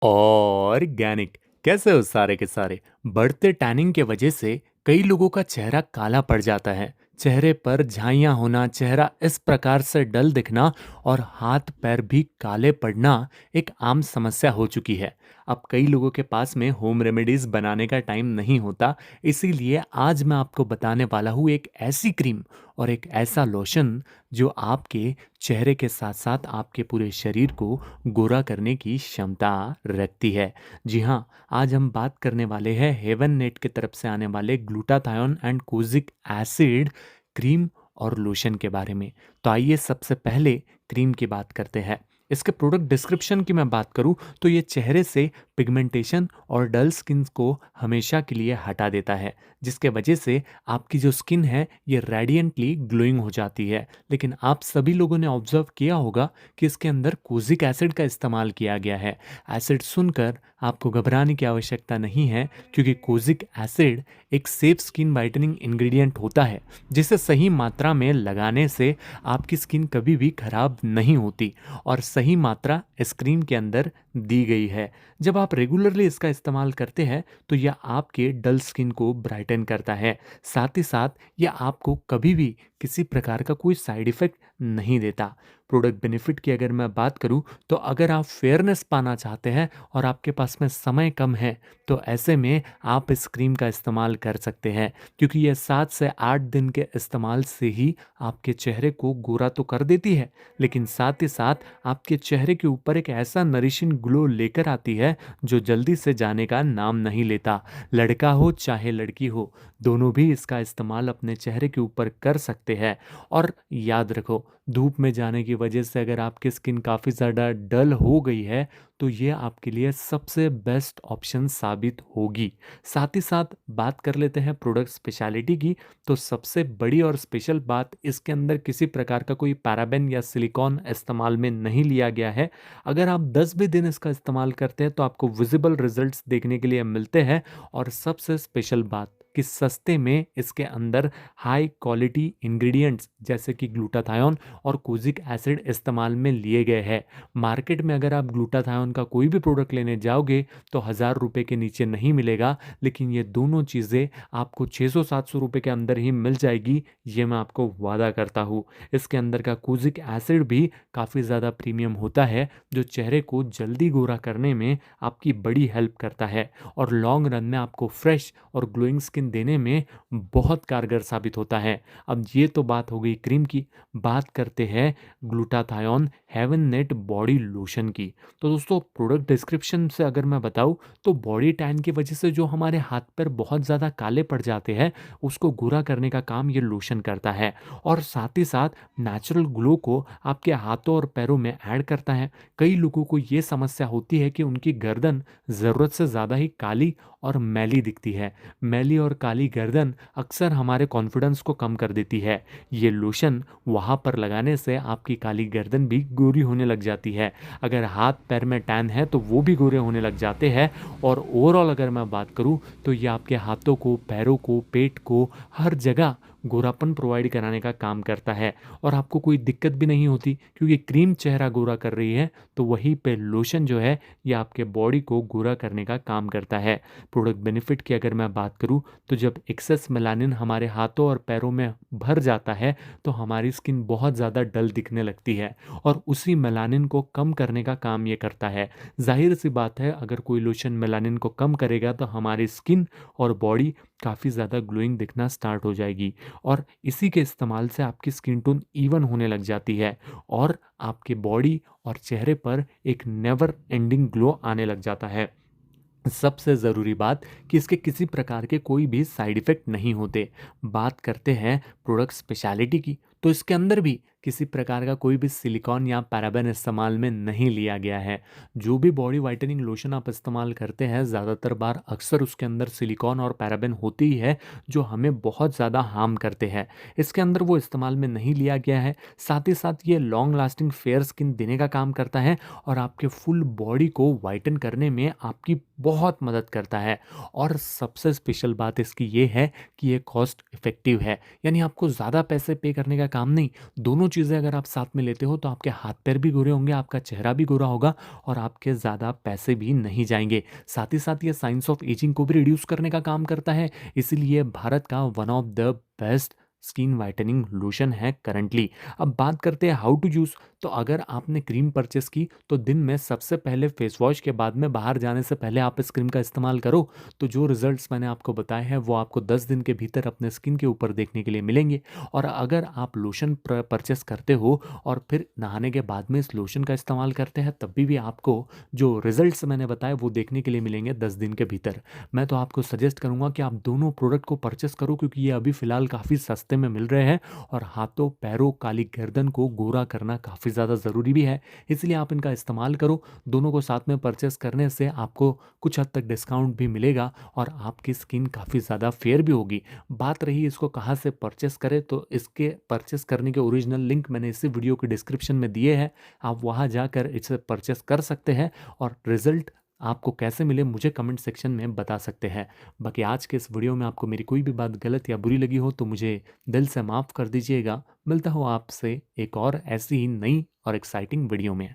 Organic. कैसे हो सारे के सारे? बढ़ते टैनिंग के वजह से कई लोगों का चेहरा काला पड़ जाता है। चेहरे पर झाइयाँ होना, चेहरा इस प्रकार से डल दिखना और हाथ पैर भी काले पड़ना एक आम समस्या हो चुकी है। अब कई लोगों के पास में होम रेमेडीज बनाने का टाइम नहीं होता। इसीलिए आज मैं आपको बताने वाला हूँ एक ऐसी क्रीम और एक ऐसा लोशन जो आपके चेहरे के साथ साथ आपके पूरे शरीर को गोरा करने की क्षमता रखती है। जी हाँ, आज हम बात करने वाले हैं हेवन नेट की तरफ से आने वाले glutathione and kojic acid cream और लोशन के बारे में। तो आइए सबसे पहले क्रीम की बात करते हैं। इसके प्रोडक्ट डिस्क्रिप्शन की मैं बात करूं तो ये चेहरे से पिगमेंटेशन और डल स्किन को हमेशा के लिए हटा देता है, जिसके वजह से आपकी जो स्किन है ये रेडियंटली ग्लोइंग हो जाती है। लेकिन आप सभी लोगों ने ऑब्जर्व किया होगा कि इसके अंदर कोजिक एसिड का इस्तेमाल किया गया है। एसिड सुनकर आपको घबराने की आवश्यकता नहीं है, क्योंकि कोजिक एसिड एक सेफ स्किन वाइटनिंग इंग्रेडिएंट होता है, जिसे सही मात्रा में लगाने से आपकी स्किन कभी भी खराब नहीं होती और सही मात्रा इस क्रीम के अंदर दी गई है। जब आप रेगुलरली इसका इस्तेमाल करते हैं तो यह आपके डल स्किन को ब्राइटन करता है। साथ ही साथ यह आपको कभी भी किसी प्रकार का कोई साइड इफेक्ट नहीं देता। प्रोडक्ट बेनिफिट की अगर मैं बात करूं तो अगर आप फेयरनेस पाना चाहते हैं और आपके पास में समय कम है तो ऐसे में आप इस क्रीम का इस्तेमाल कर सकते हैं, क्योंकि यह 7 से 8 दिन के इस्तेमाल से ही आपके चेहरे को गोरा तो कर देती है, लेकिन साथ ही साथ आपके चेहरे के ऊपर एक ऐसा नरिशिंग ग्लो लेकर आती है जो जल्दी से जाने का नाम नहीं लेता। लड़का हो चाहे लड़की हो, दोनों भी इसका इस्तेमाल अपने चेहरे के ऊपर कर सकते हैं। और याद रखो, धूप में जाने की वजह से अगर आपकी स्किन काफ़ी ज़्यादा डल हो गई है तो ये आपके लिए सबसे बेस्ट ऑप्शन साबित होगी। साथ ही साथ बात कर लेते हैं प्रोडक्ट स्पेशलिटी की। तो सबसे बड़ी और स्पेशल बात, इसके अंदर किसी प्रकार का कोई पैराबेन या सिलिकॉन इस्तेमाल में नहीं लिया गया है। अगर आप 10 भी दिन इसका इस्तेमाल करते हैं तो आपको विजिबल रिजल्ट्स देखने के लिए मिलते हैं। और सबसे स्पेशल बात कि सस्ते में इसके अंदर हाई क्वालिटी इंग्रेडिएंट्स जैसे कि ग्लूटाथायोन और कोजिक एसिड इस्तेमाल में लिए गए हैं। मार्केट में अगर आप ग्लूटाथायोन का कोई भी प्रोडक्ट लेने जाओगे तो 1000 रुपये के नीचे नहीं मिलेगा, लेकिन ये दोनों चीज़ें आपको 600-700 रुपये के अंदर ही मिल जाएगी, ये मैं आपको वादा करता हूँ। इसके अंदर का कोजिक एसिड भी काफ़ी ज़्यादा प्रीमियम होता है, जो चेहरे को जल्दी गोरा करने में आपकी बड़ी हेल्प करता है और लॉन्ग रन में आपको फ्रेश और ग्लोइंग स्किन देने में बहुत कारगर साबित होता है। अब ये तो बात हो गई क्रीम की। बात करते हैं glutathione heaven net body lotion की। तो दोस्तों, प्रोडक्ट डिस्क्रिप्शन से अगर मैं बताऊं तो बॉडी टैन की वजह से जो हमारे हाथ पैर बहुत ज़्यादा काले पड़ जाते हैं, उसको गोरा करने का काम ये लोशन करता है और साथ ही साथ नेचुरल ग्लो को आपके हाथों और पैरों में ऐड करता है। कई लोगों को ये समस्या होती है कि उनकी गर्दन ज़रूरत से ज़्यादा ही काली और मैली दिखती है। मैली और काली गर्दन अक्सर हमारे कॉन्फिडेंस को कम कर देती है। ये लोशन वहाँ पर लगाने से आपकी काली गर्दन भी गोरी होने लग जाती है। अगर हाथ पैर में टैन है तो वो भी गोरे होने लग जाते हैं। और ओवरऑल अगर मैं बात करूँ तो ये आपके हाथों को, पैरों को, पेट को, हर जगह गोरापन प्रोवाइड कराने का काम करता है और आपको कोई दिक्कत भी नहीं होती, क्योंकि क्रीम चेहरा गोरा कर रही है तो वहीं पे लोशन जो है ये आपके बॉडी को गोरा करने का काम करता है। प्रोडक्ट बेनिफिट की अगर मैं बात करूं तो जब एक्सेस मेलानिन हमारे हाथों और पैरों में भर जाता है तो हमारी स्किन बहुत ज़्यादा डल दिखने लगती है और उसी मेलानिन को कम करने का काम ये करता है। जाहिर सी बात है, अगर कोई लोशन मेलानिन को कम करेगा तो हमारी स्किन और बॉडी काफ़ी ज़्यादा ग्लोइंग दिखना स्टार्ट हो जाएगी और इसी के इस्तेमाल से आपकी स्किन टोन इवन होने लग जाती है और आपके बॉडी और चेहरे पर एक नेवर एंडिंग ग्लो आने लग जाता है। सबसे ज़रूरी बात कि इसके किसी प्रकार के कोई भी साइड इफ़ेक्ट नहीं होते। बात करते हैं प्रोडक्ट स्पेशलिटी की, तो इसके अंदर भी किसी प्रकार का कोई भी सिलिकॉन या पैराबेन इस्तेमाल में नहीं लिया गया है। जो भी बॉडी वाइटनिंग लोशन आप इस्तेमाल करते हैं, ज़्यादातर बार अक्सर उसके अंदर सिलिकॉन और पैराबेन होती ही है, जो हमें बहुत ज़्यादा हार्म करते हैं। इसके अंदर वो इस्तेमाल में नहीं लिया गया है। साथ ही साथ ये लॉन्ग लास्टिंग फेयर स्किन देने का काम करता है और आपके फुल बॉडी को वाइटन करने में आपकी बहुत मदद करता है। और सबसे स्पेशल बात इसकी ये है कि ये कॉस्ट इफ़ेक्टिव है, यानी आपको ज़्यादा पैसे पे करने का काम नहीं, दोनों चीज़ें अगर आप साथ में लेते हो तो आपके हाथ पैर भी गोरे होंगे, आपका चेहरा भी गोरा होगा और आपके ज़्यादा पैसे भी नहीं जाएँगे। साथ ही साथ ये साइंस ऑफ एजिंग को भी रिड्यूस करने का काम करता है, इसीलिए भारत का one of the best skin whitening lotion है करंटली। अब बात करते हैं हाउ टू यूज़। तो अगर आपने क्रीम परचेस की तो दिन में सबसे पहले फेस वॉश के बाद में बाहर जाने से पहले आप इस क्रीम का इस्तेमाल करो। तो जो रिजल्ट्स मैंने आपको बताए हैं वो आपको 10 दिन के भीतर अपने स्किन के ऊपर देखने के लिए मिलेंगे। और अगर आप लोशन परचेस करते हो और फिर नहाने के बाद में इस लोशन का इस्तेमाल करते हैं तब भी आपको जो रिजल्ट्स मैंने बताए वो देखने के लिए मिलेंगे 10 दिन के भीतर। मैं तो आपको सजेस्ट करूंगा कि आप दोनों प्रोडक्ट को परचेस करो, क्योंकि ये अभी फ़िलहाल काफ़ी सस्ते में मिल रहे हैं और हाथों, पैरों, काली गर्दन को गोरा करना काफ़ी ज़्यादा ज़रूरी भी है। इसलिए आप इनका इस्तेमाल करो। दोनों को साथ में परचेस करने से आपको कुछ हद तक डिस्काउंट भी मिलेगा और आपकी स्किन काफ़ी ज़्यादा फेयर भी होगी। बात रही इसको कहाँ से परचेस करें, तो इसके परचेस करने के ओरिजिनल लिंक मैंने इसी वीडियो के डिस्क्रिप्शन में दिए हैं। आप वहाँ जाकर इसे परचेस कर सकते हैं और रिजल्ट आपको कैसे मिले मुझे कमेंट सेक्शन में बता सकते हैं। बाकी आज के इस वीडियो में आपको मेरी कोई भी बात गलत या बुरी लगी हो तो मुझे दिल से माफ़ कर दीजिएगा। मिलता हूँ आपसे एक और ऐसी ही नई और एक्साइटिंग वीडियो में।